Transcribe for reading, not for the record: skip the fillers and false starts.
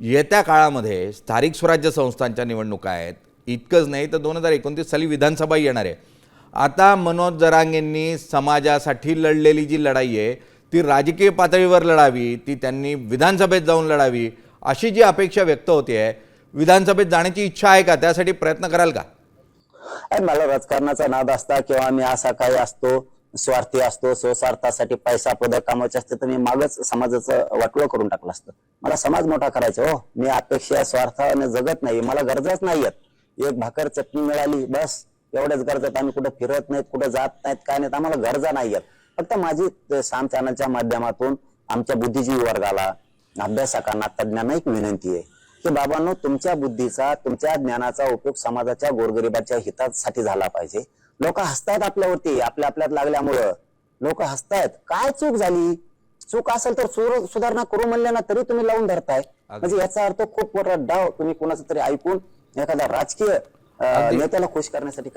येत्या काळामध्ये स्थानिक स्वराज्य संस्थांच्या निवडणुका आहेत, इतकंच नाही तर 2029 साली विधानसभा येणार आहे. आता मनोज जरांगेंनी समाजासाठी लढलेली जी लढाई आहे ती राजकीय पातळीवर लढावी, ती त्यांनी विधानसभेत जाऊन लढावी, अशी जी अपेक्षा व्यक्त होते आहे. विधानसभेत जाण्याची इच्छा आहे का? त्यासाठी प्रयत्न कराल का? मला राजकारणाचा नाद असता किंवा मी असा काही असतो, स्वार्थी असतो, स्वस्वार्थासाठी पैसा पद कामाचे असते तर मी मागच समाजाचं वाटोळं करून टाकलं असतं. मला समाज मोठा करायचा हो. मी अपेक्षा स्वार्थाने जगत नाही, मला गरजच नाहीयेत. एक भाकर चटणी मिळाली बस, एवढ्याच गरजेत. आम्ही कुठे फिरत नाहीत, कुठे जात नाहीत, काय नाहीत. आम्हाला गरजा नाहीयेत. फक्त माझी साम चॅनलच्या माध्यमातून आमच्या बुद्धिजीवी वर्गाला, अभ्यासकांना, तज्ञांना एक विनंती आहे की बाबांनो, तुमच्या बुद्धीचा, तुमच्या ज्ञानाचा उपयोग समाजाच्या गोरगरिबाच्या हितासाठी झाला पाहिजे. लोक हसतायत आपल्यावरती, आपल्यात लागल्यामुळं लोक हसतायत. काय चूक झाली? चूक असेल तर सुधारणा करू म्हणल्या ना तरी तुम्ही लावून धरताय. म्हणजे याचा अर्थ खूप मोठा डाव तुम्ही कोणाचा तरी ऐकून एखादा राजकीय नेत्याला खुश करण्यासाठी